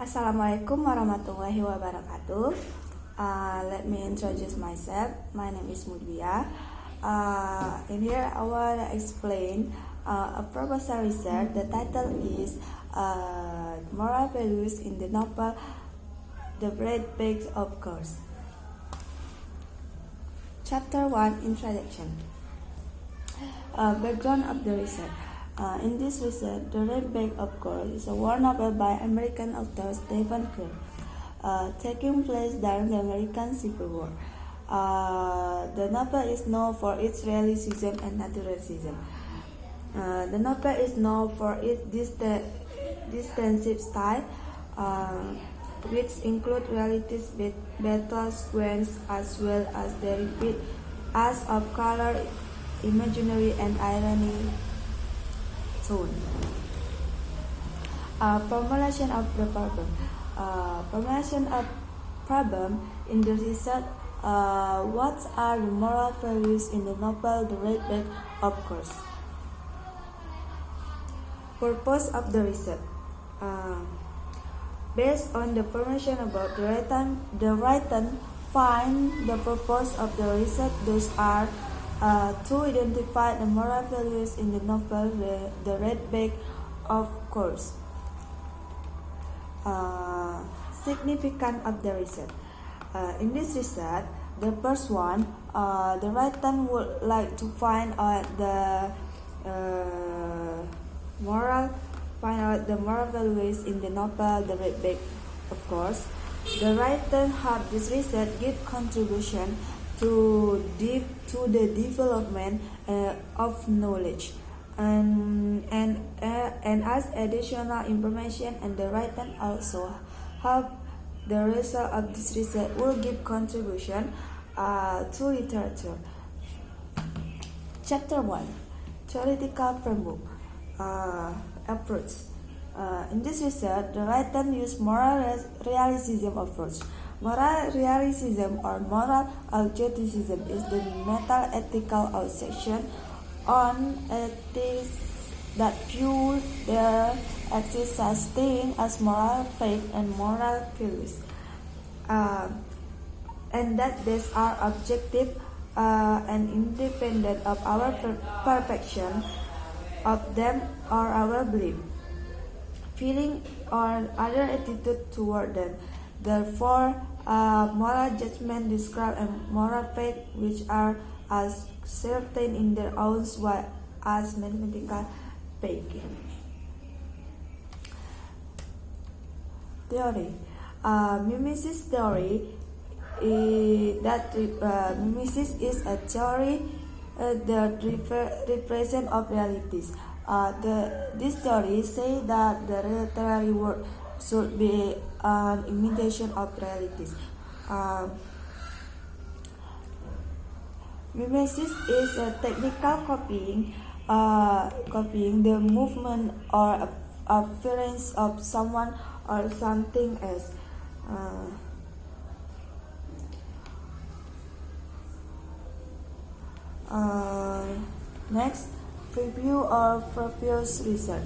Assalamualaikum warahmatullahi wabarakatuh. Let me introduce myself. My name is Mudwiyah. In here, I will explain a proposal research. The title is Moral Values in the Novel The Red Bag of Course. Chapter 1 Introduction. Background of the research. In this research, The Red Bag of Course is a war novel by American author Stephen King, taking place during the American Civil War. The novel is known for its realism and naturalism. The novel is known for its distinctive style, which include realistic battle sequences as well as the repeat use of color, imagery, and irony. Formulation of the problem. Formulation of problem in the research. What are the moral values in the novel The Red Bag of Course? Purpose of the research. Based on the information about the writer find the purpose of the research. Those are to identify the moral values in the novel The Red Bag of Course. Significance of the research. In this research, the first one, the writer would like to find out the moral values in the novel The Red Bag of Course. The writer had this research give contribution to the development of knowledge and as additional information, and the writer also have the result of this research will give contribution to literature. Chapter 1 Theoretical Framework Approach. In this research, the writer used moral realism approach. Moral realism or moral objectivism is the meta-ethical section on ethics that view their existing as moral faith and moral values, and that these are objective and independent of our perfection of them or our belief, feeling, or other attitude toward them. Therefore, moral judgment describe a moral faith which are as certain in their own way as mathematical faith. Theory. Mimesis theory mimesis is a theory that represent of realities. This theory say that the literary work should be an imitation of realities. Mimesis is a technical copying the movement or appearance of someone or something else. Next, preview of previous research.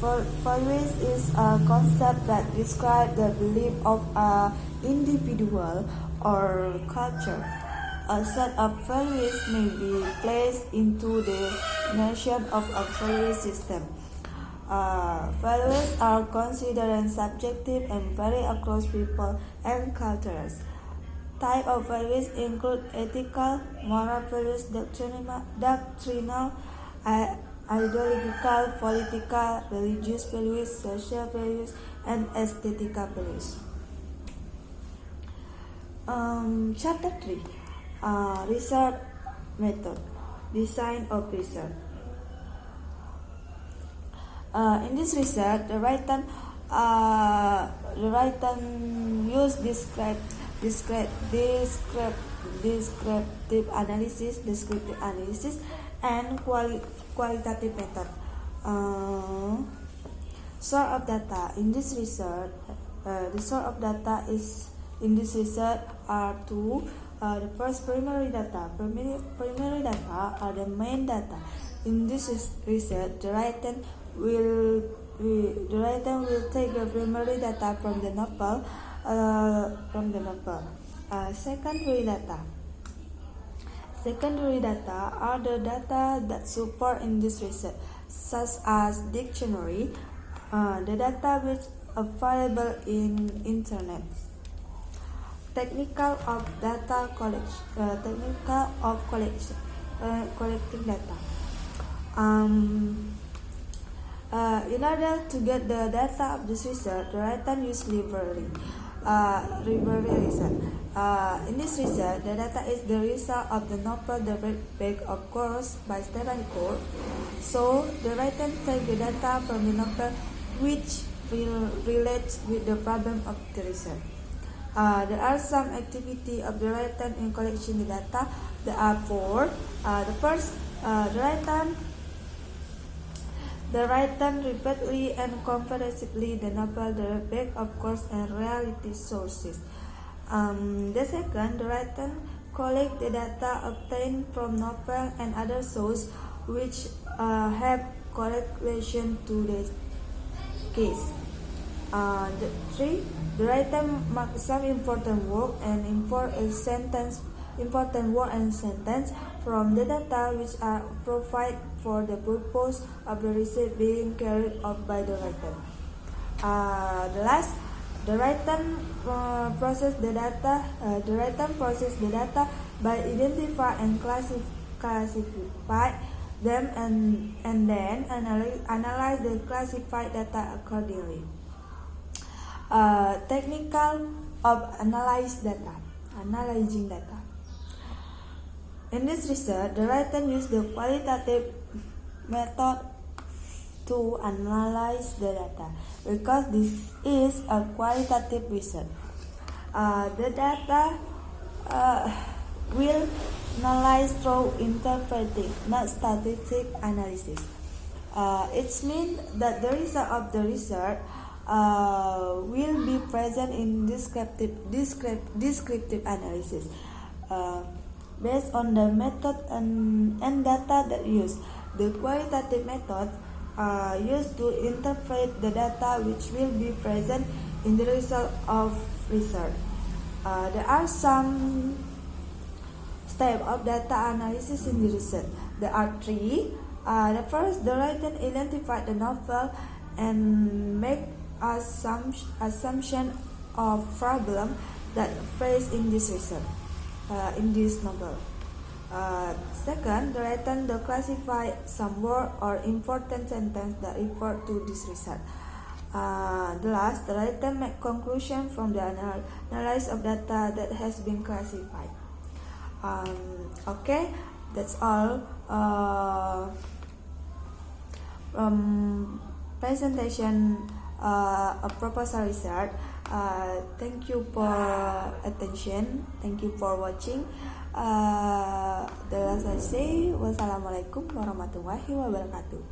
Values is a concept that describes the belief of an individual or culture. A set of values may be placed into the notion of a value system. Values are considered subjective and vary across people and cultures. Type of values include ethical, moral values, doctrinal, ideological, political, religious values, social values, and aesthetical values. Chapter 3 Research Method. Design of research. In this research, the writer used descriptive analysis, and qualitative method. Source of data. In this research, the source of data in this research are two. The first, primary data. Primary data are the main data. In this research, the writer will the writer will take the primary data from the novel. Secondary data. Secondary data are the data that support in this research, such as dictionary, the data which available in internet. Technical of data collection. Collecting data. In order to get the data of this research, the writer use library research. In this research, the data is the result of the novel The Red Bag of Gold by Stephen Core. So, the writer takes the data from the novel which relates with the problem of the research. There are some activity of the writer in collection the data. There are four. The first, the writer repeatedly and comprehensively the novel The Red Bag of Gold and reality sources. The second, the writer collect the data obtained from novel and other sources which have correlation to the case. The three, the writer marks some important word and important word and sentence from the data which are provided for the purpose of the research being carried out by the writer. The last, the writer process the data. The writer process the data by identify and classify them and then analyze the classified data accordingly. Technical of analyzing data. In this research, the writer used the qualitative method to analyze the data because this is a qualitative research. The data will analyze through interpretive, not statistic analysis. It means that the result of the research will be present in descriptive analysis based on the method and data that used. The qualitative method used to interpret the data which will be present in the result of research. There are some steps of data analysis in the research. There are three. The first, the writer identified the novel and make assumption of problem that faced in this research, in this novel. Second, the writer classify some word or important sentence that refer to this research. The last, the writer make conclusion from the analysis of data that has been classified. Okay, that's all presentation of proposal research. Thank you for attention. Thank you for watching. The last I say, wassalamualaikum warahmatullahi wabarakatuh.